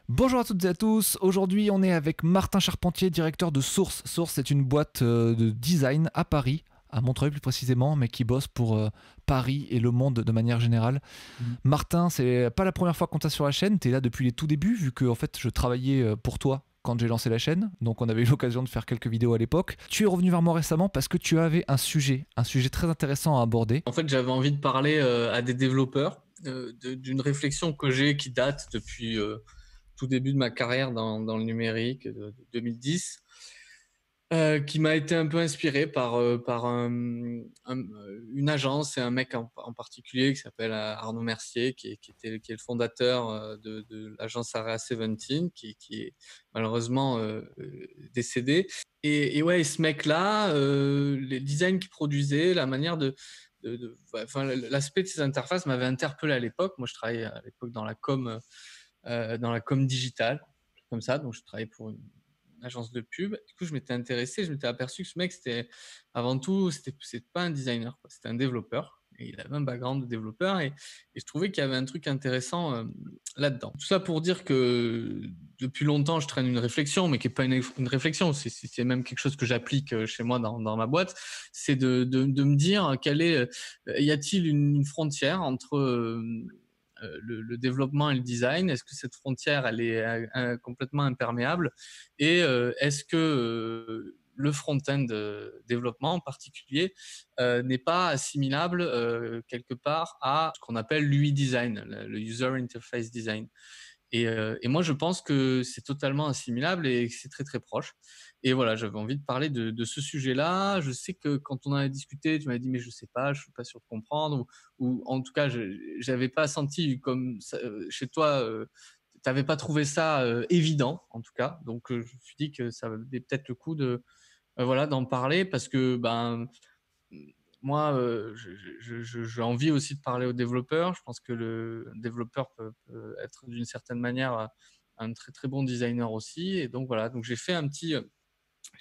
Bonjour à toutes et à tous, aujourd'hui on est avec Martin Charpentier, directeur de Source. Source c'est une boîte de design à Paris, à Montreuil plus précisément, mais qui bosse pour Paris et le monde de manière générale. Mhm. Martin, c'est pas la première fois qu'on t'a sur la chaîne, t'es là depuis les tout débuts, vu que en fait je travaillais pour toi quand j'ai lancé la chaîne, donc on avait eu l'occasion de faire quelques vidéos à l'époque. Tu es revenu vers moi récemment parce que tu avais un sujet très intéressant à aborder. En fait, j'avais envie de parler à des développeurs d'une réflexion que j'ai qui date depuis tout début de ma carrière dans le numérique de 2010, qui m'a été un peu inspiré par une agence et un mec en particulier qui s'appelle Arnaud Mercier, qui est le fondateur de l'agence Area 17, qui est malheureusement décédé. Et ouais, ce mec-là, les designs qu'il produisait, la manière enfin, l'aspect de ces interfaces m'avait interpellé à l'époque. Moi, je travaillais à l'époque dans la com digitale, comme ça. Donc, je travaillais pour une agence de pub. Du coup, je m'étais intéressé, je m'étais aperçu que ce mec, avant tout, c'était pas un designer, quoi. C'était un développeur. Et il avait un background de développeur et je trouvais qu'il y avait un truc intéressant là-dedans. Tout ça pour dire que depuis longtemps, je traîne une réflexion, mais qui n'est pas une réflexion, c'est même quelque chose que j'applique chez moi dans ma boîte, c'est de me dire y a-t-il une frontière entre le développement et le design? Est-ce que cette frontière, elle est complètement imperméable? Et est-ce que le front-end développement en particulier n'est pas assimilable quelque part à ce qu'on appelle l'UI design, le User Interface Design? Et moi, je pense que c'est totalement assimilable et que c'est très très proche. Et voilà, j'avais envie de parler de ce sujet-là. Je sais que quand on en a discuté, tu m'as dit mais je sais pas, je suis pas sûr de comprendre, ou en tout cas, j'avais pas senti comme ça, chez toi. T'avais pas trouvé ça évident, en tout cas. Donc, je me suis dit que ça valait peut-être le coup de voilà d'en parler parce que ben moi, j'ai envie aussi de parler aux développeurs. Je pense que le développeur peut être d'une certaine manière un très très bon designer aussi. Et donc voilà, donc j'ai fait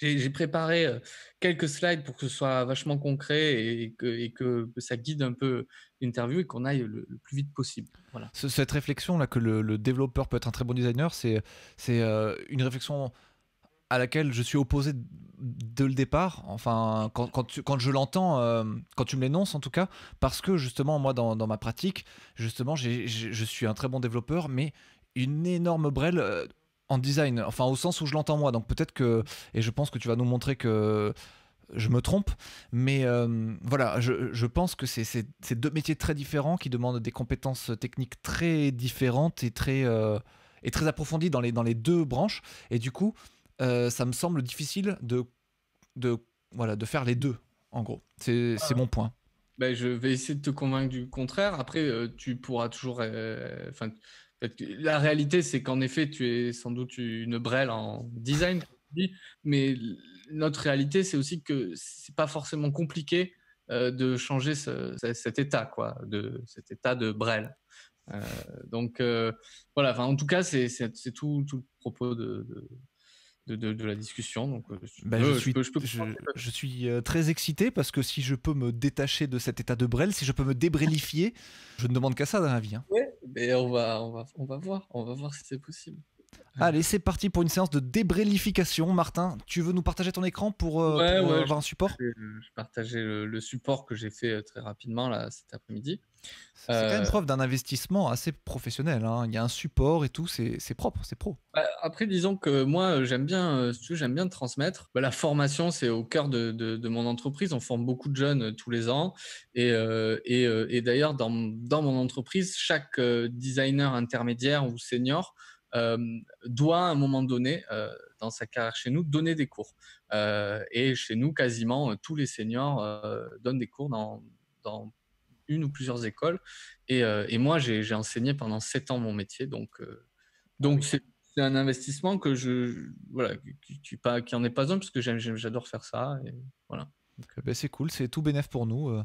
j'ai préparé quelques slides pour que ce soit vachement concret et que ça guide un peu l'interview et qu'on aille le plus vite possible. Voilà. Cette réflexion là que le développeur peut être un très bon designer, c'est une réflexion à laquelle je suis opposé de le départ, enfin quand je l'entends, quand tu me l'énonces en tout cas, parce que justement moi dans ma pratique, justement je suis un très bon développeur, mais une énorme brêle en design, enfin au sens où je l'entends moi, donc peut-être que, et je pense que tu vas nous montrer que je me trompe, mais voilà, je pense que c'est deux métiers très différents qui demandent des compétences techniques très différentes et très approfondies dans les deux branches, et du coup ça me semble difficile de, voilà, de faire les deux, en gros. C'est mon point. Ben, je vais essayer de te convaincre du contraire. Après, tu pourras toujours. Enfin, la réalité, c'est qu'en effet, tu es sans doute une brêle en design, comme tu dis, mais notre réalité, c'est aussi que c'est pas forcément compliqué de changer cet état, quoi, de cet état de brêle. Euh, donc voilà. Enfin, en tout cas, c'est tout le propos de la discussion. Donc, si tu Ben, veux, je peux je suis très excité parce que si je peux me détacher de cet état de brêle, si je peux me débrélifier, je ne demande qu'à ça dans la vie, hein. ouais, mais on va voir si c'est possible. Allez, c'est parti pour une séance de débrélification. Martin, tu veux nous partager ton écran Ouais, pour ouais, avoir un support? je partageais le support que j'ai fait très rapidement là cet après-midi. C'est quand même Euh, preuve d'un investissement assez professionnel, hein. Il y a un support et tout, c'est propre, c'est pro. Après, disons que moi, j'aime bien, si tu veux, j'aime bien transmettre. La formation, c'est au cœur de mon entreprise. On forme beaucoup de jeunes tous les ans. Et d'ailleurs, dans mon entreprise, chaque designer intermédiaire ou senior euh, doit, à un moment donné, dans sa carrière chez nous, donner des cours. Et chez nous, quasiment tous les seniors donnent des cours dans une ou plusieurs écoles. Et moi, j'ai enseigné pendant 7 ans mon métier. Ah Donc oui. c'est un investissement que voilà, qui en est pas un parce que j'adore faire ça et voilà. Donc, Ben, c'est cool, c'est tout bénef pour nous.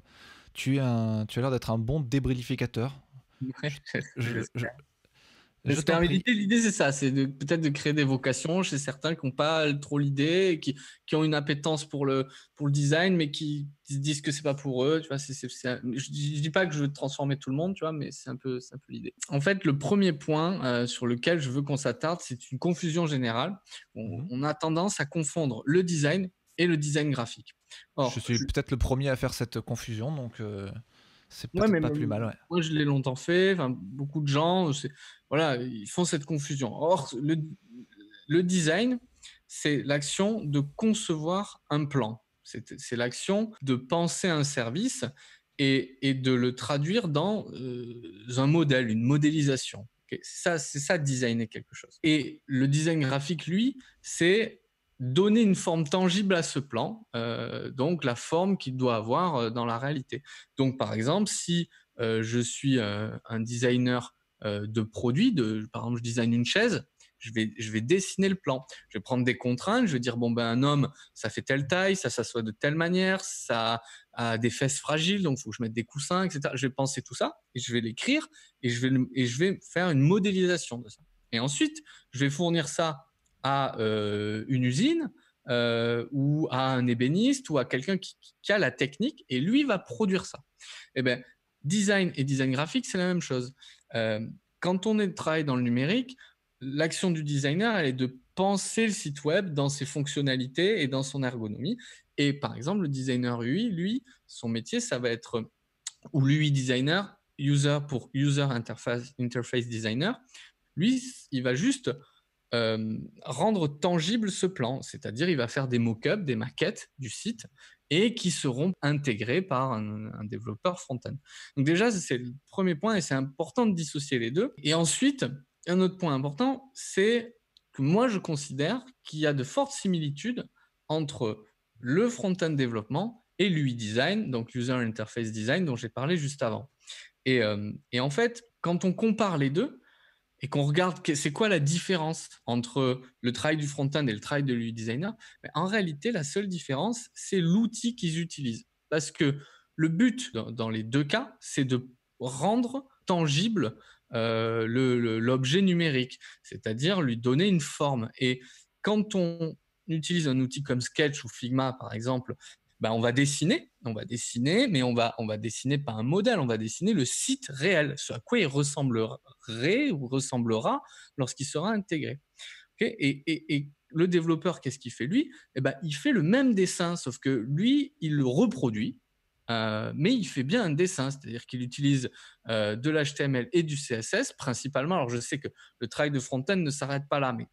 Tu as l'air d'être un bon débrilificateur. ouais, Je, je- je- j'espère. Je t'en prie. L'idée, c'est ça, c'est peut-être de créer des vocations chez certains qui n'ont pas trop l'idée, qui ont une appétence pour le design, mais qui se disent que c'est pas pour eux. Tu vois, je dis pas que je veux transformer tout le monde, tu vois, mais c'est un peu l'idée. En fait, le premier point sur lequel je veux qu'on s'attarde, c'est une confusion générale. Mhm. On a tendance à confondre le design et le design graphique. Je Or, suis peut-être le premier à faire cette confusion, donc c'est ouais, peut-être mais pas plus mal, ouais. moi, je l'ai longtemps fait. Enfin, beaucoup de gens, voilà, ils font cette confusion. Or, le design, c'est l'action de concevoir un plan. C'est l'action de penser un service et de le traduire dans un modèle, une modélisation. Okay, c'est ça, designer quelque chose. Et le design graphique, lui, c'est donner une forme tangible à ce plan, donc la forme qu'il doit avoir dans la réalité. Donc, par exemple, si je suis un designer de produits, par exemple, je design une chaise, je vais dessiner le plan. Je vais prendre des contraintes, je vais dire, bon, ben, un homme, ça fait telle taille, ça s'assoit de telle manière, ça a des fesses fragiles, donc il faut que je mette des coussins, etc. Je vais penser tout ça et je vais l'écrire et je vais faire une modélisation de ça. Et ensuite, je vais fournir ça à une usine ou à un ébéniste ou à quelqu'un qui a la technique et lui va produire ça. Eh ben, design et design graphique, c'est la même chose. Quand on travaille dans le numérique, l'action du designer, elle est de penser le site web dans ses fonctionnalités et dans son ergonomie. Et par exemple, le designer UI, lui, son métier, ça va être, ou l'UI designer, user pour User Interface Designer, lui, il va juste rendre tangible ce plan, c'est-à-dire il va faire des mock-ups, des maquettes du site et qui seront intégrés par un développeur front-end. Donc déjà, c'est le premier point et c'est important de dissocier les deux. Et ensuite, un autre point important, c'est que moi, je considère qu'il y a de fortes similitudes entre le front-end développement et l'UI design, donc User Interface Design, dont j'ai parlé juste avant. Et en fait, quand on compare les deux, et qu'on regarde c'est quoi la différence entre le travail du front-end et le travail de l'UI designer, en réalité, la seule différence, c'est l'outil qu'ils utilisent. Parce que le but dans les deux cas, c'est de rendre tangible l'objet numérique, c'est-à-dire lui donner une forme. Et quand on utilise un outil comme Sketch ou Figma, par exemple, on va dessiner, mais on va dessiner pas un modèle, on va dessiner le site réel, ce à quoi il ressemblerait ou ressemblera lorsqu'il sera intégré. Okay, et le développeur, qu'est-ce qu'il fait lui? Il fait le même dessin, sauf que lui, il le reproduit, mais il fait bien un dessin, c'est-à-dire qu'il utilise de l'HTML et du CSS principalement. Alors je sais que le travail de front-end ne s'arrête pas là, mais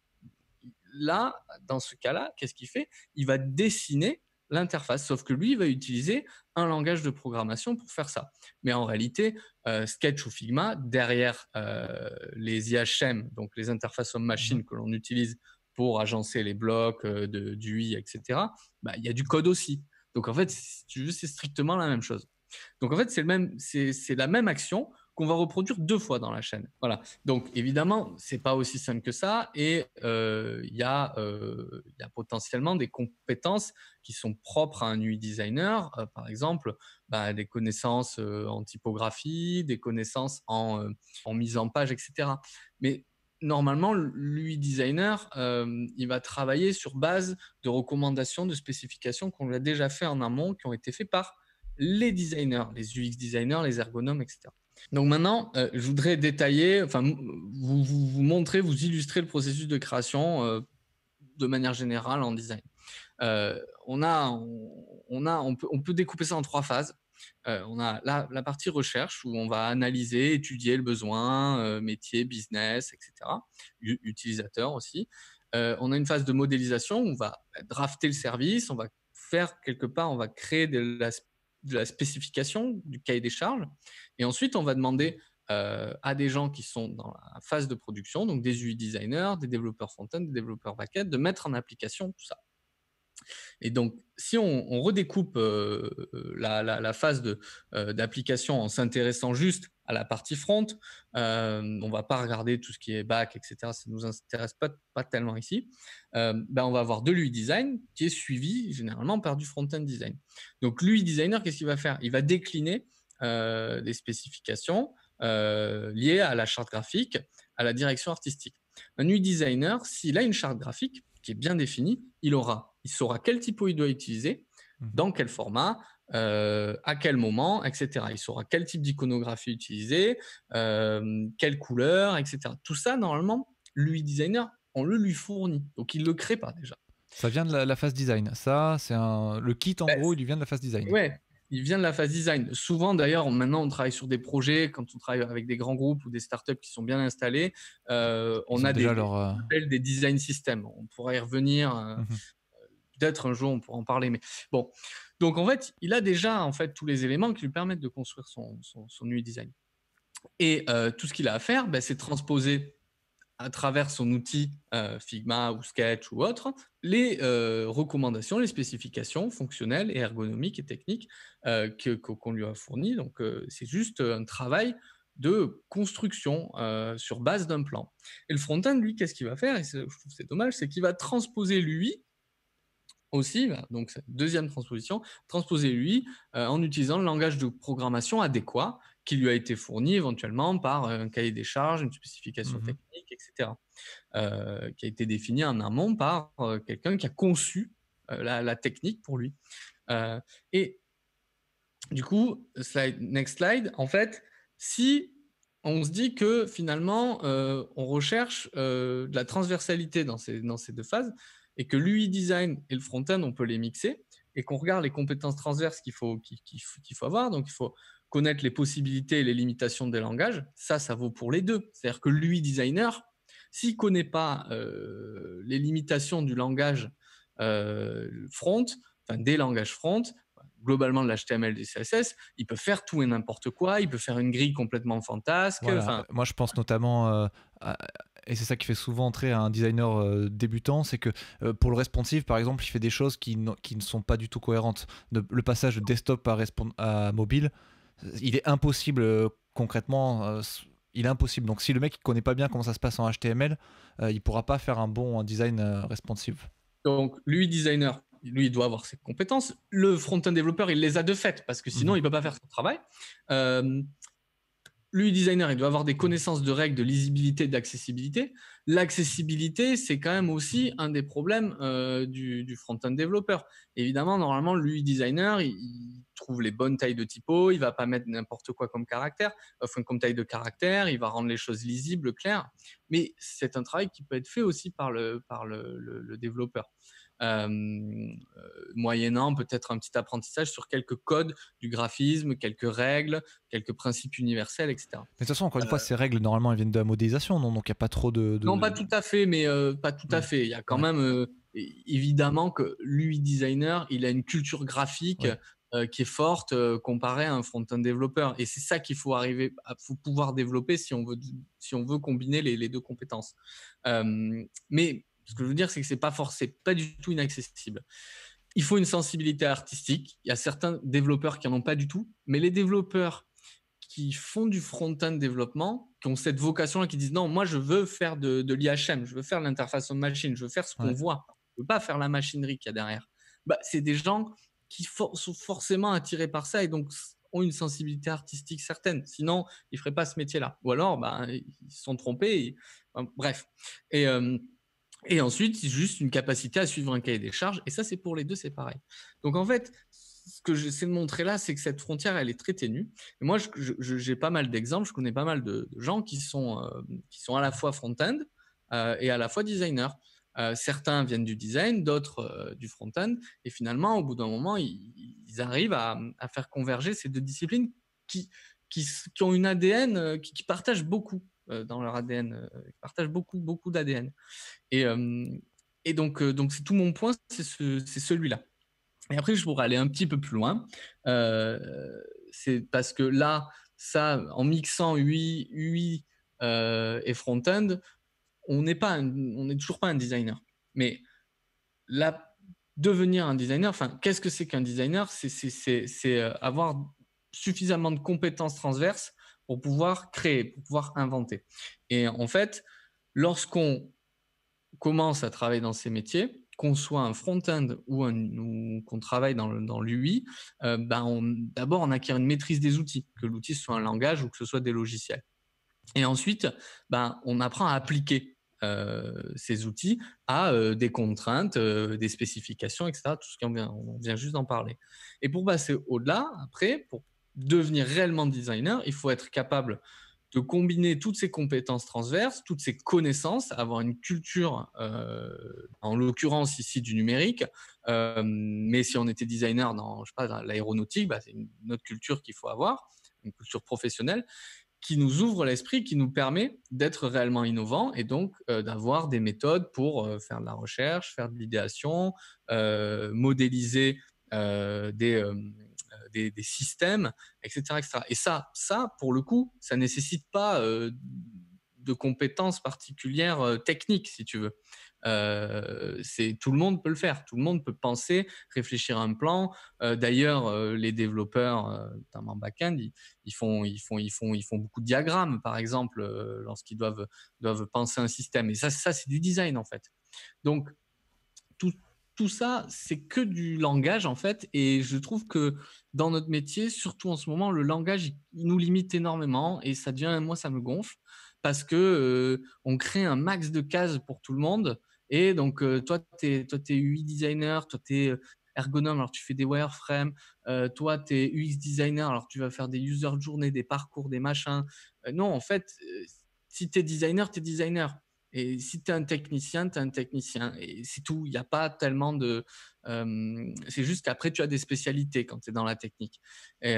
là, dans ce cas-là, qu'est-ce qu'il fait? Il va dessiner l'interface, sauf que lui, il va utiliser un langage de programmation pour faire ça. Mais en réalité, Sketch ou Figma, derrière les IHM, donc les interfaces homme-machine Mhm. que l'on utilise pour agencer les blocs du UI, etc., il y a du code aussi. Donc en fait, si tu veux, c'est strictement la même chose. Donc en fait, c'est la même action qu'on va reproduire deux fois dans la chaîne. Voilà. Donc évidemment, c'est pas aussi simple que ça, et il y a potentiellement des compétences qui sont propres à un UI designer, par exemple des connaissances en typographie, des connaissances en mise en page, etc. Mais normalement, l'UI designer, il va travailler sur base de recommandations, de spécifications qu'on a déjà fait en amont, qui ont été faites par les designers, les UX designers, les ergonomes, etc. Donc maintenant, je voudrais détailler, enfin, vous montrer, vous illustrer le processus de création de manière générale en design. On peut découper ça en trois phases. On a la partie recherche où on va analyser, étudier le besoin, métier, business, etc. Utilisateur aussi. On a une phase de modélisation où on va drafter le service, on va faire quelque part, on va créer de la spécification du cahier des charges. Et ensuite, on va demander à des gens qui sont dans la phase de production, donc des UI designers, des développeurs front-end, des développeurs back-end, de mettre en application tout ça. Et donc, si on redécoupe la phase d'application en s'intéressant juste à la partie front, on ne va pas regarder tout ce qui est back, etc. Ça ne nous intéresse pas tellement ici. On va avoir de l'UI design qui est suivi généralement par du front-end design. Donc, l'UI designer, qu'est-ce qu'il va faire? Il va décliner des spécifications liées à la charte graphique à la direction artistique. Un UI designer, s'il a une charte graphique qui est bien définie, il saura quel typo il doit utiliser, dans quel format, à quel moment, etc. Il saura quel type d'iconographie utiliser, quelle couleur, etc. Tout ça, normalement, l'UI designer, on le lui fournit. Donc, il ne le crée pas déjà. Ça vient de la phase design. Ça, c'est le kit, en gros, il vient de la phase design. Ouais, il vient de la phase design. Souvent, d'ailleurs, maintenant, on travaille sur des projets, quand on travaille avec des grands groupes ou des startups qui sont bien installés, on a déjà des design systems. On pourra y revenir. Peut-être un jour, on pourra en parler. Mais bon, donc en fait, il a déjà en fait tous les éléments qui lui permettent de construire son UI design. Et tout ce qu'il a à faire, c'est transposer à travers son outil Figma ou Sketch ou autre, les recommandations, les spécifications fonctionnelles et ergonomiques et techniques qu'on lui a fournies. Donc, c'est juste un travail de construction sur base d'un plan. Et le front-end, lui, qu'est-ce qu'il va faire? Et je trouve que c'est dommage, c'est qu'il va transposer l'UI aussi, donc deuxième transposition, transposer l'UI en utilisant le langage de programmation adéquat qui lui a été fourni éventuellement par un cahier des charges, une spécification technique, etc., qui a été défini en amont par quelqu'un qui a conçu la technique pour lui. Et du coup, next slide, en fait, si on se dit que finalement, on recherche de la transversalité dans ces deux phases et que l'UI design et le front-end, on peut les mixer et qu'on regarde les compétences transverses qu'il faut avoir. Donc, il faut connaître les possibilités et les limitations des langages. Ça vaut pour les deux. C'est-à-dire que l'UI designer, s'il ne connaît pas les limitations du langage front, enfin des langages front, globalement de l'HTML, des CSS, il peut faire tout et n'importe quoi, il peut faire une grille complètement fantasque. Voilà. Moi, je pense notamment et c'est ça qui fait souvent entrer un designer débutant, c'est que pour le responsive, par exemple, il fait des choses qui ne sont pas du tout cohérentes. Le passage de desktop à mobile, il est impossible concrètement. Il est impossible. Donc, si le mec ne connaît pas bien comment ça se passe en HTML, il ne pourra pas faire un bon design responsive. Donc, l'UI designer, lui, il doit avoir ses compétences. Le front-end développeur, il les a de fait, parce que sinon, il ne peut pas faire son travail. L'UI designer, il doit avoir des connaissances de règles de lisibilité, d'accessibilité. L'accessibilité, c'est quand même aussi un des problèmes du front-end développeur. Évidemment, normalement, l'UI designer, il trouve les bonnes tailles de typo, il ne va pas mettre n'importe quoi comme caractère, comme taille de caractère, il va rendre les choses lisibles, claires. Mais c'est un travail qui peut être fait aussi par le développeur. Moyennant peut-être un petit apprentissage sur quelques codes du graphisme, quelques règles, quelques principes universels, etc. Mais de toute façon, encore une fois, ces règles, normalement, elles viennent de la modélisation, non? Donc il n'y a pas trop de... Non, pas tout à fait, mais pas tout à fait. Il y a quand même, évidemment, que l'UI designer, il a une culture graphique qui est forte comparée à un front-end développeur. Et c'est ça qu'il faut faut pouvoir développer si on veut combiner les deux compétences. Mais ce que je veux dire, c'est que c'est pas du tout inaccessible. Il faut une sensibilité artistique. Il y a certains développeurs qui n'en ont pas du tout, mais les développeurs qui font du front-end développement, qui ont cette vocation-là, qui disent non, moi je veux faire de l'IHM, je veux faire l'interface homme-machine, je veux faire ce qu'on voit, je ne veux pas faire la machinerie qu'il y a derrière. C'est des gens qui sont forcément attirés par ça et donc ont une sensibilité artistique certaine. Sinon, ils ne feraient pas ce métier-là. Ou alors, ils se sont trompés. Bref. Et ensuite, juste une capacité à suivre un cahier des charges. Et ça, c'est pour les deux, c'est pareil. Donc, en fait, ce que j'essaie de montrer là, c'est que cette frontière, elle est très ténue. Et moi, j'ai pas mal d'exemples. Je connais pas mal de gens qui sont à la fois front-end et à la fois designer. Certains viennent du design, d'autres du front-end. Et finalement, au bout d'un moment, ils arrivent à faire converger ces deux disciplines qui ont une ADN, qui partagent beaucoup dans leur ADN. Ils partagent beaucoup d'ADN. Et donc, c'est tout mon point, c'est celui-là. Et après, je pourrais aller un petit peu plus loin. C'est parce que là, ça, en mixant UI et front-end, on n'est toujours pas un designer. Mais là, devenir un designer, qu'est-ce que c'est qu'un designer? C'est avoir suffisamment de compétences transverses pour pouvoir créer, pour pouvoir inventer. Et en fait, lorsqu'on commence à travailler dans ces métiers, qu'on soit un front-end ou qu'on travaille dans l'UI, d'abord on acquiert une maîtrise des outils, que l'outil soit un langage ou que ce soit des logiciels. Et ensuite, ben, on apprend à appliquer ces outils à des contraintes, des spécifications, etc. Tout ce on vient juste d'en parler. Et pour passer au-delà, après, pour devenir réellement designer, il faut être capable de combiner toutes ces compétences transverses, toutes ces connaissances, avoir une culture, en l'occurrence ici du numérique, mais si on était designer dans, je sais pas, dans l'aéronautique, bah, c'est une autre culture qu'il faut avoir, une culture professionnelle qui nous ouvre l'esprit, qui nous permet d'être réellement innovants et donc d'avoir des méthodes pour faire de la recherche, faire de l'idéation, modéliser des systèmes, etc., etc. Et ça, pour le coup, ça nécessite pas de compétences particulières techniques, si tu veux. Tout le monde peut le faire. Tout le monde peut penser, réfléchir à un plan. D'ailleurs, les développeurs, notamment back-end, ils font beaucoup de diagrammes, par exemple, lorsqu'ils doivent penser un système. Et ça c'est du design, en fait. Donc, tout, tout ça, c'est que du langage, en fait. Et je trouve que dans notre métier, surtout en ce moment, le langage, il nous limite énormément. Et ça devient, moi, ça me gonfle parce que on crée un max de cases pour tout le monde. Et donc, toi, tu es UI designer, toi, tu es ergonome, alors tu fais des wireframes. Toi, tu es UX designer, alors tu vas faire des user journées, des parcours, des machins. Non, en fait, si tu es designer, tu es designer. Et si tu es un technicien, tu es un technicien. Et c'est tout. Il n'y a pas tellement de. C'est juste qu'après, tu as des spécialités quand tu es dans la technique. Et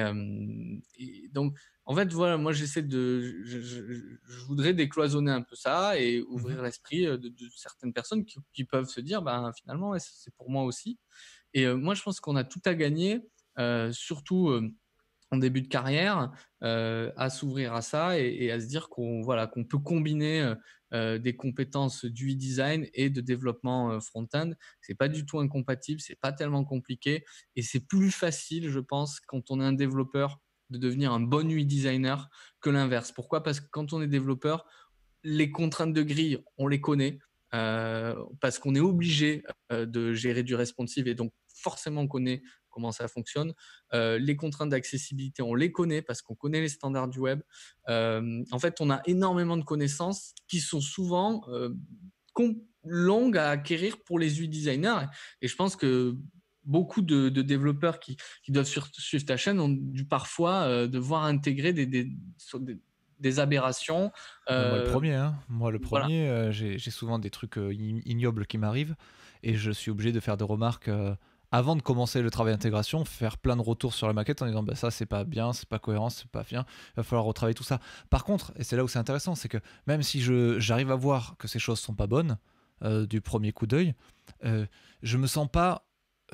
donc, en fait, voilà, moi, j'essaie de. Je voudrais décloisonner un peu ça et Mhm. ouvrir l'esprit de certaines personnes qui peuvent se dire, ben, finalement, ouais, c'est pour moi aussi. Et moi, je pense qu'on a tout à gagner, surtout en début de carrière, à s'ouvrir à ça et à se dire qu'on voilà, qu'on peut combiner des compétences du e-design et de développement front-end. C'est pas du tout incompatible, c'est pas tellement compliqué et c'est plus facile, je pense, quand on est un développeur de devenir un bon UI designer que l'inverse. Pourquoi? Parce que quand on est développeur, les contraintes de grille, on les connaît parce qu'on est obligé de gérer du responsive et donc forcément on connaît comment ça fonctionne. Les contraintes d'accessibilité, on les connaît parce qu'on connaît les standards du web. En fait, on a énormément de connaissances qui sont souvent longues à acquérir pour les UI designers. Et je pense que beaucoup de développeurs qui doivent suivre ta chaîne ont dû parfois devoir intégrer des aberrations. Bah, moi le Euh, premier, hein. Moi le voilà. premier, j'ai souvent des trucs ignobles qui m'arrivent et je suis obligé de faire des remarques avant de commencer le travail d'intégration, faire plein de retours sur la maquette en disant bah ça c'est pas bien, c'est pas cohérent, c'est pas bien, il va falloir retravailler tout ça. Par contre, et c'est là où c'est intéressant, c'est que même si j'arrive à voir que ces choses sont pas bonnes du premier coup d'œil, euh, je me sens pas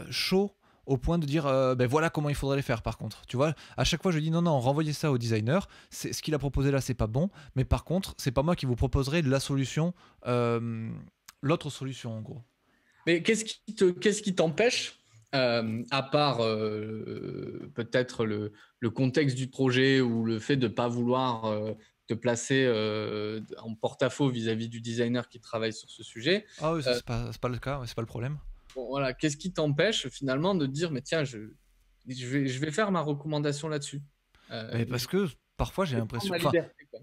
chaud au point de dire ben voilà comment il faudrait les faire. Par contre, tu vois, à chaque fois je dis non non, renvoyez ça au designer, c'est ce qu'il a proposé là, c'est pas bon, mais par contre c'est pas moi qui vous proposerai la solution, euh, l'autre solution en gros. Mais qu'est-ce qui t'empêche, à part peut-être le contexte du projet ou le fait de ne pas vouloir te placer en porte-à-faux vis-à-vis du designer qui travaille sur ce sujet. Ah oui, ça euh, c'est pas le cas, ouais, c'est pas le problème. bon, voilà, qu'est-ce qui t'empêche finalement de te dire, mais tiens, je vais faire ma recommandation là-dessus. Mais Je parce que parfois j'ai vais prendre l'impression, ma enfin liberté, quoi.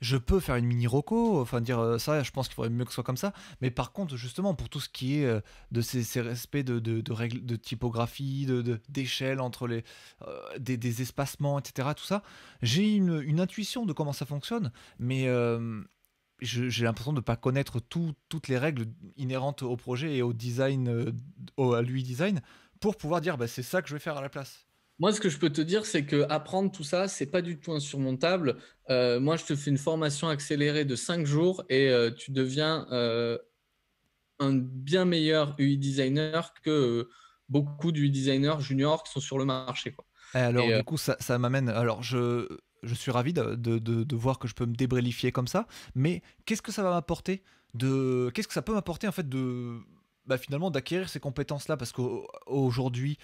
je peux faire une mini roco, enfin dire ça, je pense qu'il faudrait mieux que ce soit comme ça. Mais par contre, justement, pour tout ce qui est de ces respects de règles de typographie, d'échelle entre des espacements, etc., tout ça, j'ai une intuition de comment ça fonctionne, mais j'ai l'impression de ne pas connaître toutes les règles inhérentes au projet et au design, à l'UI design, pour pouvoir dire bah, c'est ça que je vais faire à la place. Moi, ce que je peux te dire, c'est que apprendre tout ça, c'est pas du tout insurmontable. Moi, je te fais une formation accélérée de 5 jours et tu deviens un bien meilleur UI designer que beaucoup d'UI designers juniors qui sont sur le marché, quoi. Et alors, Et du coup, ça m'amène. Alors, je suis ravi de voir que je peux me débrélifier comme ça, mais qu'est-ce que ça va m'apporter qu'est-ce que ça peut m'apporter en fait bah, finalement d'acquérir ces compétences-là parce qu'aujourd'hui,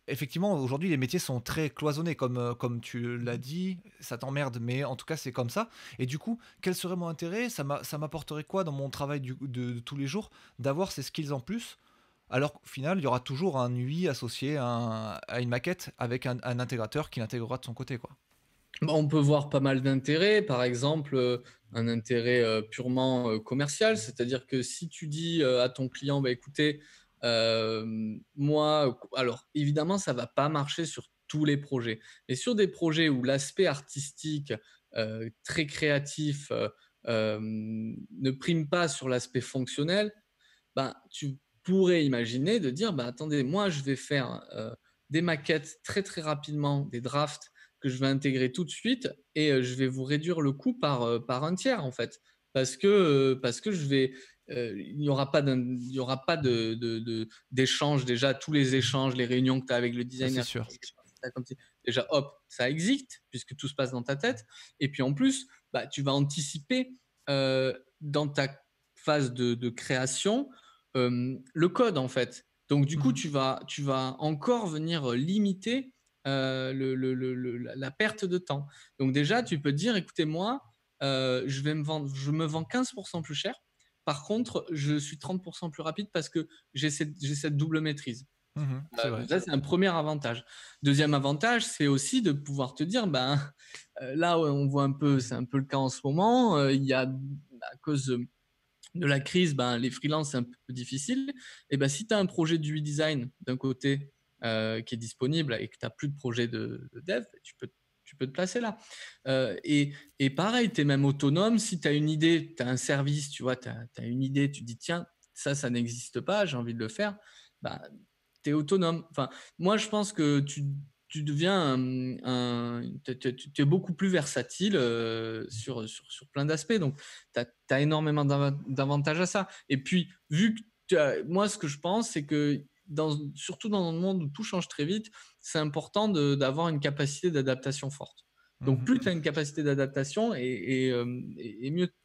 effectivement, aujourd'hui, les métiers sont très cloisonnés, comme tu l'as dit, ça t'emmerde, mais en tout cas, c'est comme ça. Et du coup, quel serait mon intérêt? Ça m'apporterait quoi dans mon travail de tous les jours d'avoir ces skills en plus? Alors qu'au final, il y aura toujours un UI associé à une maquette avec un intégrateur qui l'intégrera de son côté, quoi. On peut voir pas mal d'intérêts, par exemple un intérêt purement commercial, c'est-à-dire que si tu dis à ton client, bah, écoutez, moi, alors évidemment, ça va pas marcher sur tous les projets, mais sur des projets où l'aspect artistique, très créatif, ne prime pas sur l'aspect fonctionnel, ben, tu pourrais imaginer de dire, bah, attendez, moi, je vais faire des maquettes très, très rapidement, des drafts que je vais intégrer tout de suite et je vais vous réduire le coût par un tiers, en fait. Parce que il n'y aura pas, il y aura pas d'échange. Déjà, tous les échanges, les réunions que tu as avec le Ça, c'est designer, sûr. déjà, hop, ça existe puisque tout se passe dans ta tête. Et puis en plus, bah, tu vas anticiper dans ta phase de création le code en fait. Donc du coup, Mhm. tu vas encore venir limiter la perte de temps. Donc déjà, tu peux te dire, écoutez, moi, je me vends 15% plus cher. Par contre, je suis 30% plus rapide parce que j'ai cette double maîtrise. Mhm. C'est Donc vrai. ça, c'est un premier avantage. Deuxième avantage, c'est aussi de pouvoir te dire, ben, là, on voit un peu, c'est un peu le cas en ce moment, il y a, à cause de la crise, ben, les freelances, c'est un peu difficile. Et ben, si tu as un projet de UI design d'un côté qui est disponible et que tu n'as plus de projet de dev, tu peux te placer là. Et pareil, tu es même autonome. Si tu as une idée, tu as un service, tu vois, tu as une idée, tu dis, tiens, ça n'existe pas, j'ai envie de le faire, ben, tu es autonome. Enfin, moi, je pense que tu deviens tu es beaucoup plus versatile sur plein d'aspects. Donc, tu as énormément d'avantages à ça. Et puis, vu que moi, ce que je pense, c'est que surtout dans un monde où tout change très vite, c'est important d'avoir une capacité d'adaptation forte. Donc, Mhm. plus tu as une capacité d'adaptation et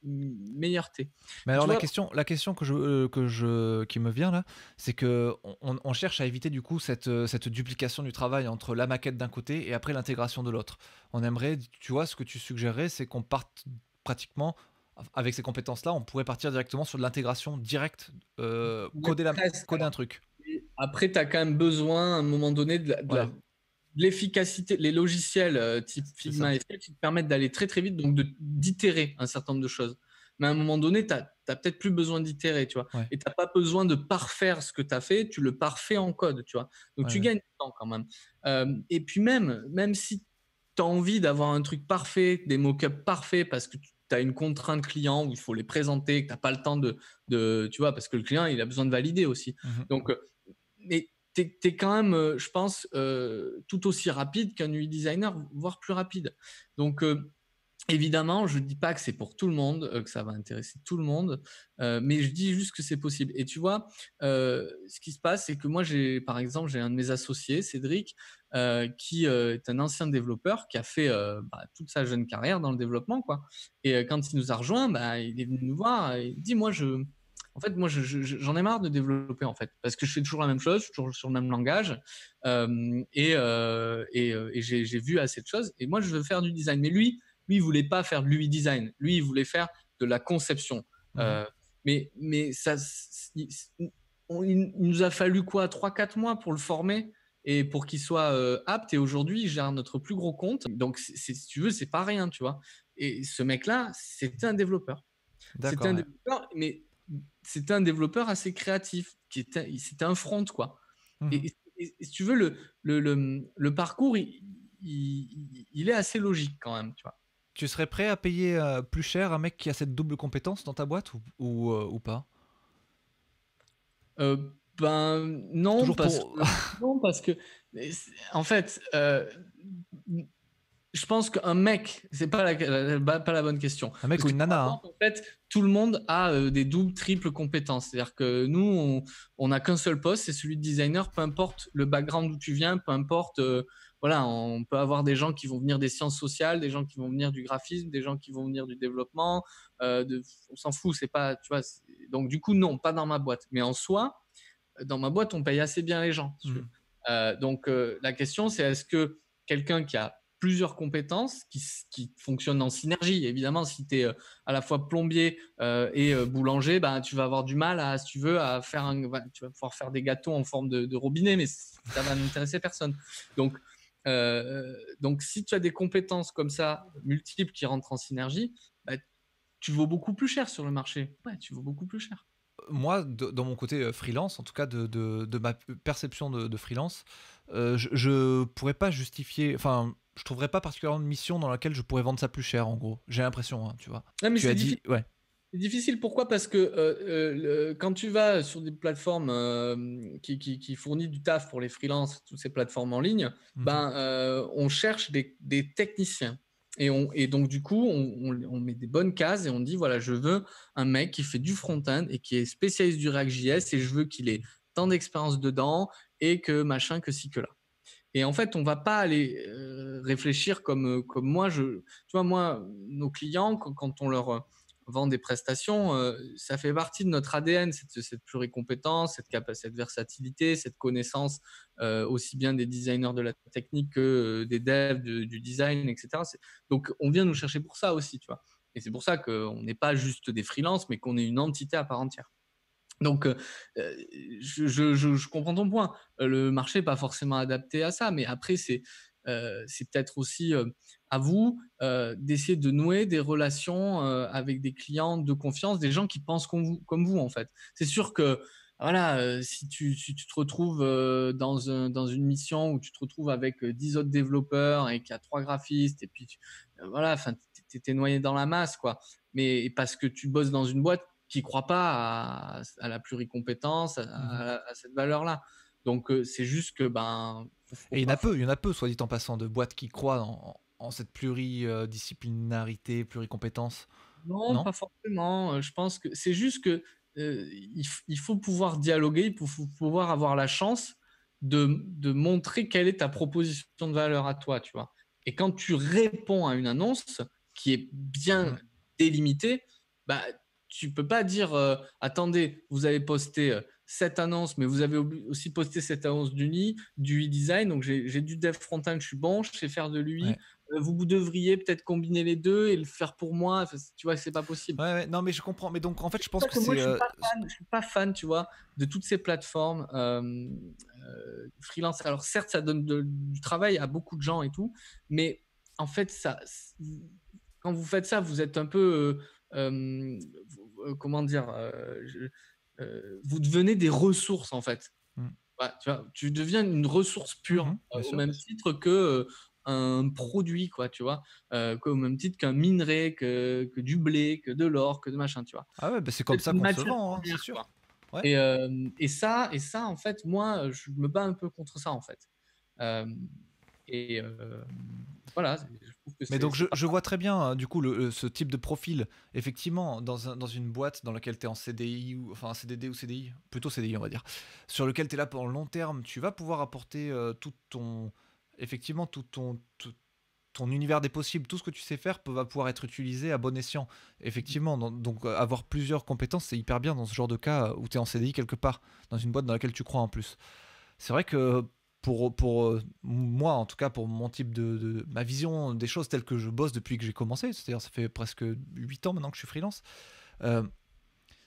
meilleur t'es. Mais Et alors tu vois, la question qui me vient là, c'est que on cherche à éviter du coup cette duplication du travail entre la maquette d'un côté et après l'intégration de l'autre. On aimerait, tu vois, ce que tu suggérais, c'est qu'on parte pratiquement avec ces compétences-là, on pourrait partir directement sur de l'intégration directe, ouais, presque. coder un truc. Après, tu as quand même besoin, à un moment donné, Voilà, de l'efficacité. Les logiciels type c'est ça. Figma et Sketch, ils te permettent d'aller très très vite, donc d'itérer un certain nombre de choses. Mais à un moment donné, tu n'as peut-être plus besoin d'itérer, tu vois. Ouais, Et tu n'as pas besoin de parfaire ce que tu as fait, tu le parfais en code, tu vois. Donc ouais, tu ouais. gagnes du temps quand même. Et puis même si tu as envie d'avoir un truc parfait, des mock-ups parfaits, parce que tu as une contrainte client où il faut les présenter, que tu n'as pas le temps tu vois, parce que le client, il a besoin de valider aussi. Mhm. Donc, mais tu es quand même, je pense, tout aussi rapide qu'un UI designer, voire plus rapide. Donc, évidemment, je ne dis pas que c'est pour tout le monde, que ça va intéresser tout le monde, mais je dis juste que c'est possible. Et tu vois, ce qui se passe, c'est que moi, par exemple, j'ai un de mes associés, Cédric, qui est un ancien développeur qui a fait toute sa jeune carrière dans le développement, quoi. Et quand il nous a rejoints, bah, il est venu nous voir et il dit, en fait, moi, j'en ai marre de développer, en fait, parce que je fais toujours la même chose, toujours sur le même langage, et j'ai vu assez de choses. Et moi, je veux faire du design. Mais lui, il voulait pas faire de l'UI design. Lui, il voulait faire de la conception. Mhm. Euh, mais ça, il nous a fallu quoi, 3-4 mois pour le former et pour qu'il soit apte. Et aujourd'hui, il gère notre plus gros compte. Donc, si tu veux, c'est pas rien, tu vois. Et ce mec-là, c'était un développeur. C'était D'accord, un ouais. développeur, mais c'était un développeur assez créatif. C'était un front, quoi. Mhm. Si tu veux, le parcours, il est assez logique quand même, tu vois. Tu serais prêt à payer plus cher un mec qui a cette double compétence dans ta boîte ou pas? Ben non Toujours parce pour. que non parce que en fait, je pense qu'un mec, c'est pas pas la bonne question. Un mec Parce ou que une dans ma nana, hein. boîte, en fait, tout le monde a des doubles, triples compétences. C'est-à-dire que nous, on n'a qu'un seul poste, c'est celui de designer, peu importe le background d'où tu viens, peu importe. Voilà, on peut avoir des gens qui vont venir des sciences sociales, des gens qui vont venir du graphisme, des gens qui vont venir du développement. On s'en fout, c'est pas, tu vois. Donc du coup, non, pas dans ma boîte. Mais en soi, dans ma boîte, on paye assez bien les gens. Si tu veux. Mhm. Donc, la question, c'est est-ce que quelqu'un qui a plusieurs compétences qui fonctionnent en synergie, évidemment, si tu es à la fois plombier et boulanger, ben, tu vas avoir du mal à, si tu veux, tu vas pouvoir faire des gâteaux en forme de robinet, mais ça va n'intéresser personne. Donc, Donc, si tu as des compétences comme ça, multiples, qui rentrent en synergie, bah, tu vaux beaucoup plus cher sur le marché. Ouais, tu vaux beaucoup plus cher. Moi, dans mon côté freelance, en tout cas de ma perception de freelance, je pourrais pas justifier, enfin, je trouverais pas particulièrement de mission dans laquelle je pourrais vendre ça plus cher, en gros. J'ai l'impression, hein, tu vois. Non, mais Tu as dit, ouais. c'est difficile. Pourquoi? Parce que quand tu vas sur des plateformes qui fournissent du taf pour les freelances, toutes ces plateformes en ligne, Mhm. ben, on cherche des techniciens. Et donc, du coup, on met des bonnes cases et on dit, voilà, je veux un mec qui fait du front-end et qui est spécialiste du React.js et je veux qu'il ait tant d'expérience dedans et que machin, que ci, que là. Et en fait, on va pas aller réfléchir comme moi. Tu vois, moi, nos clients, quand on leur vend des prestations, ça fait partie de notre ADN, cette pluricompétence, cette versatilité, cette connaissance aussi bien des designers de la technique que des devs du design, etc. Donc, on vient nous chercher pour ça aussi, tu vois. Et c'est pour ça qu'on n'est pas juste des freelances, mais qu'on est une entité à part entière. Donc, je comprends ton point. Le marché n'est pas forcément adapté à ça, mais après, c'est peut-être aussi à vous d'essayer de nouer des relations avec des clients de confiance, des gens qui pensent comme vous, en fait. C'est sûr que, voilà, si tu te retrouves dans une mission où tu te retrouves avec 10 autres développeurs et qu'il y a 3 graphistes, et puis, voilà, enfin, t'es noyé dans la masse, quoi. Mais parce que tu bosses dans une boîte qui ne croient pas à la pluricompétence, Mhm. à cette valeur-là. Donc, c'est juste que, ben, faut Et pas. il y en a peu, soit dit en passant, de boîtes qui croient en cette pluridisciplinarité, pluricompétence, Non, non? pas forcément. Je pense que c'est juste que il faut pouvoir dialoguer, il faut pouvoir avoir la chance de montrer quelle est ta proposition de valeur à toi, tu vois. Et quand tu réponds à une annonce qui est bien Mm. délimitée, bah, tu peux pas dire attendez, vous avez posté cette annonce, mais vous avez aussi posté cette annonce du e-design, donc j'ai du dev front-end, je suis bon, je sais faire de l'UI, Ouais. vous devriez peut-être combiner les deux et le faire pour moi. Enfin, tu vois, c'est pas possible. Ouais, ouais, non, mais je comprends. Mais donc, en fait, C'est je pour pense ça que que moi, c'est. je suis pas fan, tu vois, de toutes ces plateformes freelance. Alors, certes, ça donne du travail à beaucoup de gens et tout, mais en fait, quand vous faites ça, vous êtes un peu, comment dire, vous devenez des ressources en fait. Mm. Ouais, tu vois, tu deviens une ressource pure, Mhm, bien au sûr. même titre que un produit, quoi, tu vois, au même titre qu'un minerai, que du blé, que de l'or, que de machin, tu vois. Ah ouais, bah c'est Vous comme êtes ça une qu'on se matière vend, hein, c'est première, sûr. quoi. Ouais. Et ça, en fait, moi, je me bats un peu contre ça, en fait. Euh, et voilà, je trouve que Mais c'est donc c'est pas. je vois très bien du coup ce type de profil, effectivement, dans une boîte dans laquelle tu es en CDI, ou enfin CDD ou CDI, plutôt CDI on va dire, sur lequel tu es là pour le long terme, tu vas pouvoir apporter effectivement, ton univers des possibles, tout ce que tu sais faire va pouvoir être utilisé à bon escient. Effectivement, donc avoir plusieurs compétences, c'est hyper bien dans ce genre de cas où tu es en CDI quelque part, dans une boîte dans laquelle tu crois en plus. C'est vrai que pour moi, en tout cas pour mon type ma vision des choses telles que je bosse depuis que j'ai commencé, c'est-à-dire ça fait presque 8 ans maintenant que je suis freelance, euh,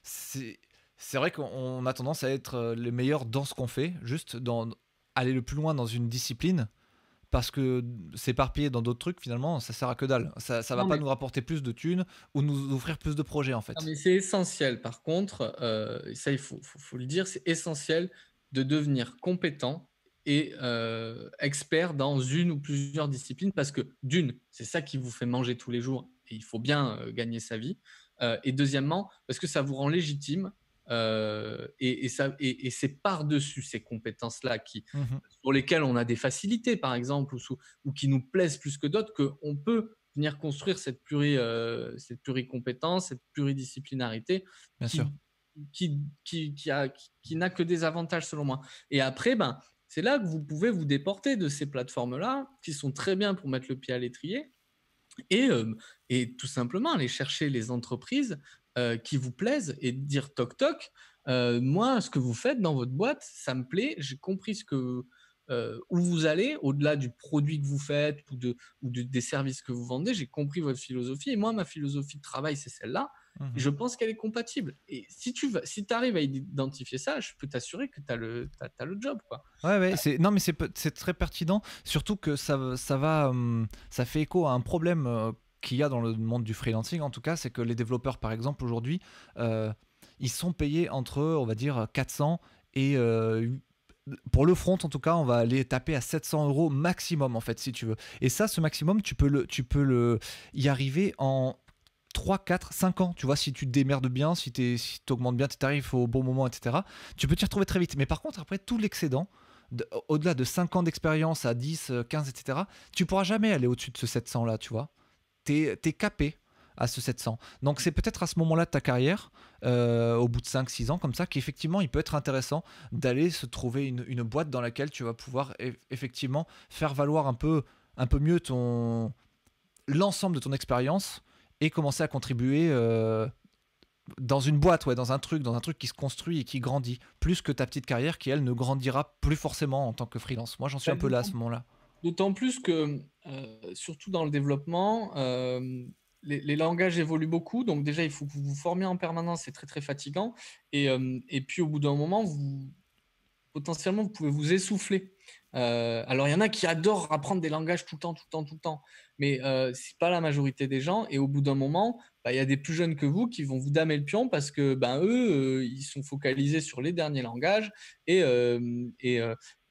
c'est c'est vrai qu'on a tendance à être les meilleurs dans ce qu'on fait, juste aller le plus loin dans une discipline, parce que s'éparpiller dans d'autres trucs, finalement, ça sert à que dalle. Ça va Non, pas mais nous rapporter plus de thunes ou nous offrir plus de projets, en Non, fait. mais c'est essentiel. Par contre, ça, il faut le dire, c'est essentiel de devenir compétent et expert dans une ou plusieurs disciplines parce que, d'une, c'est ça qui vous fait manger tous les jours et il faut bien gagner sa vie. Et deuxièmement, parce que ça vous rend légitime et c'est par-dessus ces compétences-là Mhm. sur lesquelles on a des facilités, par exemple, ou qui nous plaisent plus que d'autres, qu'on peut venir construire cette pluricompétence, cette pluridisciplinarité Bien sûr. qui, qui n'a que des avantages selon moi. Et après, ben, c'est là que vous pouvez vous déporter de ces plateformes-là, qui sont très bien pour mettre le pied à l'étrier, et tout simplement aller chercher les entreprises qui vous plaisent et dire toc toc, moi, ce que vous faites dans votre boîte, ça me plaît, j'ai compris où vous allez, au-delà du produit que vous faites des services que vous vendez. J'ai compris votre philosophie et moi, ma philosophie de travail, c'est celle-là. Et Mhm. je pense qu'elle est compatible. Et si si arrives à identifier ça, je peux t'assurer que tu as, t'as le job, quoi. Ouais, ouais, non, mais c'est très pertinent, surtout que ça fait écho à un problème qu'il y a dans le monde du freelancing, en tout cas, c'est que les développeurs, par exemple, aujourd'hui, euh, ils sont payés entre, on va dire, 400 et pour le front, en tout cas, on va aller taper à 700 € maximum, en fait, si tu veux. Et ça, ce maximum, tu peux y arriver en 3, 4, 5 ans, tu vois, si tu te démerdes bien, si tu augmentes bien tes tarifs au bon moment, etc., tu peux t'y retrouver très vite. Mais par contre, après, tout l'excédent, au-delà de 5 ans d'expérience à 10, 15, etc., tu pourras jamais aller au-dessus de ce 700 là, tu vois. T'es capé à ce 700. Donc c'est peut-être à ce moment-là de ta carrière, au bout de 5, 6 ans, comme ça, qu'effectivement, il peut être intéressant d'aller se trouver une boîte dans laquelle tu vas pouvoir effectivement faire valoir un peu mieux l'ensemble de ton expérience et commencer à contribuer dans une boîte, ouais, dans un truc qui se construit et qui grandit, plus que ta petite carrière qui, elle, ne grandira plus forcément en tant que freelance. Moi, j'en suis Bah, un peu là à ce moment-là. d'autant plus que, surtout dans le développement, les langages évoluent beaucoup. Donc déjà, il faut que vous vous formiez en permanence. C'est très, très fatigant. Et puis, au bout d'un moment, potentiellement, vous pouvez vous essouffler. Alors, il y en a qui adorent apprendre des langages tout le temps, tout le temps, tout le temps. Mais c'est pas la majorité des gens. Et au bout d'un moment, bah, il y a des plus jeunes que vous qui vont vous damer le pion parce que ben, eux, ils sont focalisés sur les derniers langages et,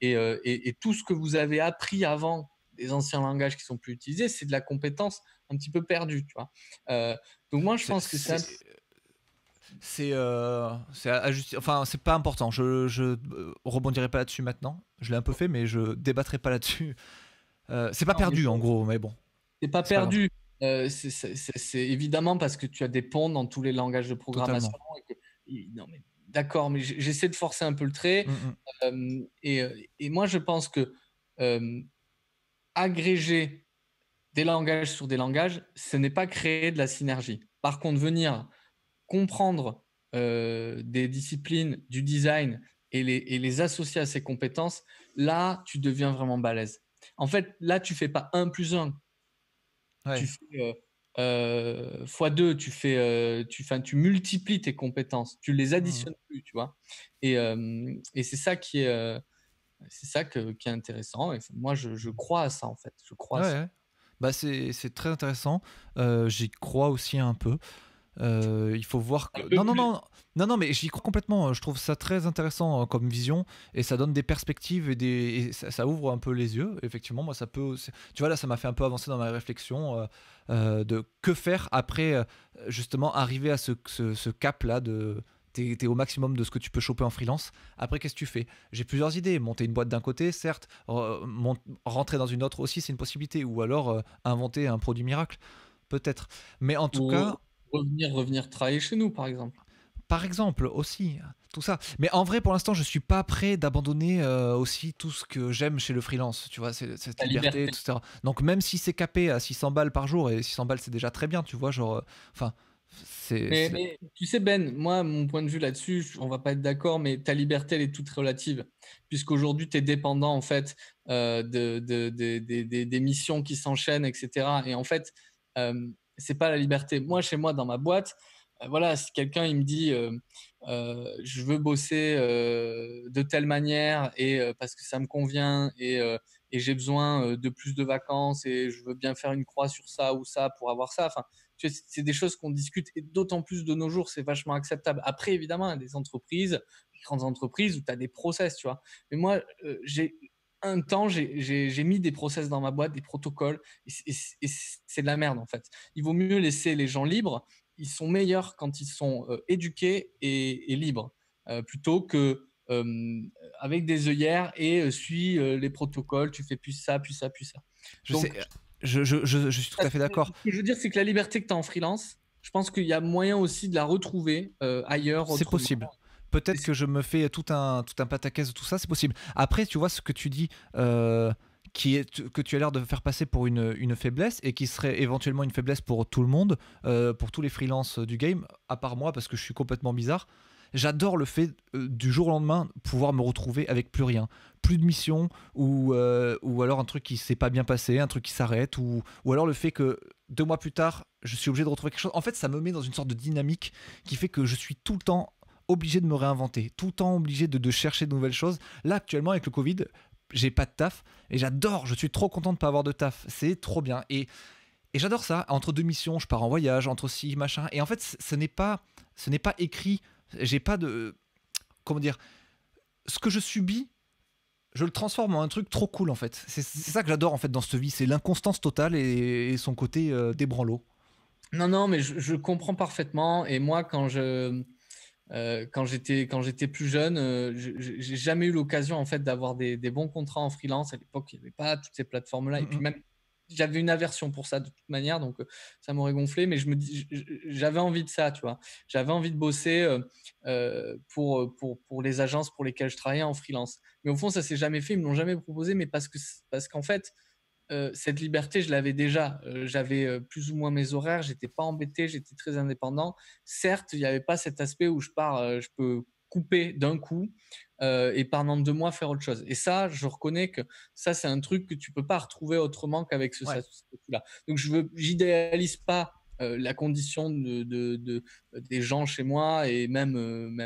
et tout ce que vous avez appris avant des anciens langages qui sont plus utilisés, c'est de la compétence un petit peu perdue, tu vois. Donc moi, je C'est pense que c'est enfin, c'est pas important. Je rebondirai pas là-dessus maintenant. Je l'ai un peu fait, mais je débattrai pas là-dessus. C'est pas non, mais perdu en gros, mais bon, c'est pas c'est pas grave. perdu. C'est évidemment parce que tu as des ponts dans tous les langages de programmation. Totalement. Non, mais d'accord, mais j'essaie de forcer un peu le trait. Mm, mm. Et moi, je pense que euh, agréger des langages sur des langages, ce n'est pas créer de la synergie. Par contre, venir comprendre des disciplines du design et les associer à ses compétences, là, tu deviens vraiment balèze. En fait, là, tu fais pas 1 + 1, tu Ouais. fais x2, tu multiplies tes compétences, tu les Mm. additionnes plus, tu vois. Et c'est ça qui est intéressant. Et moi, je crois à ça, en fait. Je crois Ouais, à ça. ouais. Bah c'est très intéressant. J'y crois aussi un peu. Il faut voir que Un peu non, non, plus. non, non, non, mais j'y crois complètement. Je trouve ça très intéressant comme vision et ça donne des perspectives et ça ouvre un peu les yeux. Effectivement, moi, ça peut tu vois, là, ça m'a fait un peu avancer dans ma réflexion de que faire après justement arriver à ce cap-là de t'es au maximum de ce que tu peux choper en freelance. Après, qu'est-ce que tu fais? J'ai plusieurs idées. Monter une boîte d'un côté, certes. Rentrer dans une autre aussi, c'est une possibilité. Ou alors inventer un produit miracle, peut-être. Mais en tout Ou cas, revenir travailler chez nous, par exemple. par exemple, aussi, tout ça. Mais en vrai, pour l'instant, je suis pas prêt d'abandonner aussi tout ce que j'aime chez le freelance, tu vois, cette La liberté, liberté. etc. Donc même si c'est capé à 600 balles par jour, et 600 balles c'est déjà très bien, tu vois, genre, enfin, Mais tu sais, Ben, moi, mon point de vue là-dessus, on va pas être d'accord, mais ta liberté, elle est toute relative. Puisqu'aujourd'hui, tu es dépendant, en fait, des missions qui s'enchaînent, etc. Et en fait, c'est pas la liberté. Moi, chez moi, dans ma boîte, voilà, si quelqu'un il me dit je veux bosser de telle manière et parce que ça me convient et j'ai besoin de plus de vacances et je veux bien faire une croix sur ça ou ça pour avoir ça. Enfin, tu vois, c'est des choses qu'on discute et d'autant plus de nos jours, c'est vachement acceptable. Après, évidemment, il y a des entreprises, des grandes entreprises où tu as des process, tu vois. Mais moi, j'ai un temps, j'ai mis des process dans ma boîte, des protocoles, et c'est de la merde en fait. Il vaut mieux laisser les gens libres. Ils sont meilleurs quand ils sont éduqués et libres, plutôt que avec des œillères et suis les protocoles, tu fais plus ça, plus ça, plus ça. je sais, Donc, je suis tout à fait d'accord. ce que je veux dire, c'est que la liberté que tu as en freelance, je pense qu'il y a moyen aussi de la retrouver ailleurs, C'est autrement. possible. Peut-être que je me fais tout un pataquès de tout ça, c'est possible. Après, tu vois, ce que tu dis, que tu as l'air de faire passer pour une faiblesse et qui serait éventuellement une faiblesse pour tout le monde, pour tous les freelances du game, à part moi, parce que je suis complètement bizarre. j'adore le fait du jour au lendemain pouvoir me retrouver avec plus rien, plus de mission, ou alors un truc qui s'est pas bien passé, un truc qui s'arrête, ou alors le fait que 2 mois plus tard je suis obligé de retrouver quelque chose. En fait, ça me met dans une sorte de dynamique qui fait que je suis tout le temps obligé de me réinventer, tout le temps obligé de chercher de nouvelles choses. Là actuellement avec le Covid, j'ai pas de taf et j'adore, je suis trop content de pas avoir de taf, c'est trop bien. Et j'adore ça. Entre 2 missions, je pars en voyage, entre ci, machin. Et en fait, ce n'est pas écrit. J'ai pas de. Comment dire. Ce que je subis, je le transforme en un truc trop cool, en fait. C'est ça que j'adore, en fait, dans cette vie. C'est l'inconstance totale et son côté débranlo. Non, non, mais je comprends parfaitement. Et moi, quand j'étais plus jeune, j'ai jamais eu l'occasion en fait d'avoir des bons contrats en freelance. À l'époque, il n'y avait pas toutes ces plateformes-là. Et puis Mm, même, j'avais une aversion pour ça de toute manière, donc ça m'aurait gonflé. Mais j'avais envie de ça, tu vois. J'avais envie de bosser pour les agences pour lesquelles je travaillais en freelance. Mais au fond, ça s'est jamais fait. Ils me l'ont jamais proposé, mais parce qu'en fait, cette liberté, je l'avais déjà. J'avais plus ou moins mes horaires, j'étais pas embêté, j'étais très indépendant. Certes, il n'y avait pas cet aspect où je peux couper d'un coup et pendant 2 mois faire autre chose. Et ça, je reconnais que ça, c'est un truc que tu peux pas retrouver autrement qu'avec ce ouais. statut-là. Donc, j'idéalise pas la condition des gens chez moi et même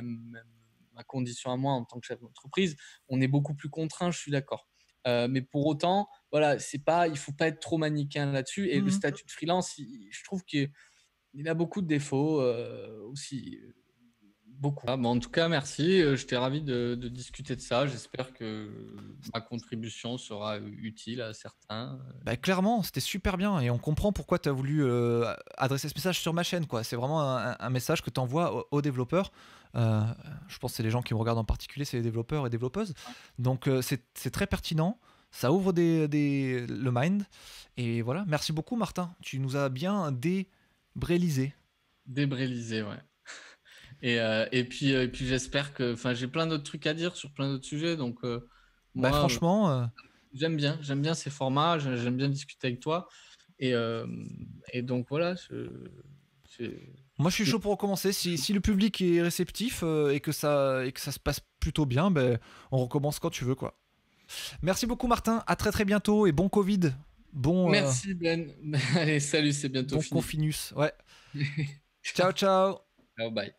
ma condition à moi en tant que chef d'entreprise. On est beaucoup plus contraint, je suis d'accord. Mais pour autant, voilà, il faut pas être trop manichéen là-dessus. Et le Mhm. statut de freelance, je trouve qu'il a beaucoup de défauts aussi. Beaucoup. Ah, bon, en tout cas, merci. J'étais ravi de discuter de ça. J'espère que ma contribution sera utile à certains. Bah, clairement, c'était super bien et on comprend pourquoi tu as voulu adresser ce message sur ma chaîne, quoi. C'est vraiment un message que tu envoies aux développeurs. Euh, je pense que c'est les gens qui me regardent en particulier, c'est les développeurs et développeuses. Donc c'est très pertinent, ça ouvre le mind. Et voilà, merci beaucoup Martin, tu nous as bien débrélisé. Débrélisé, ouais. Et puis j'espère que. Enfin, j'ai plein d'autres trucs à dire sur plein d'autres sujets. Donc, Bah moi, franchement, j'aime bien ces formats. J'aime bien discuter avec toi. Et, euh, et donc, voilà. C'est- moi je suis chaud pour recommencer. Si le public est réceptif et que ça se passe plutôt bien, ben, on recommence quand tu veux, quoi. Merci beaucoup Martin, à très très bientôt et bon Covid, bon, Merci, Ben. Allez, salut, c'est bientôt bon fini. confinus. Ouais. Ciao ciao. Ciao, bye.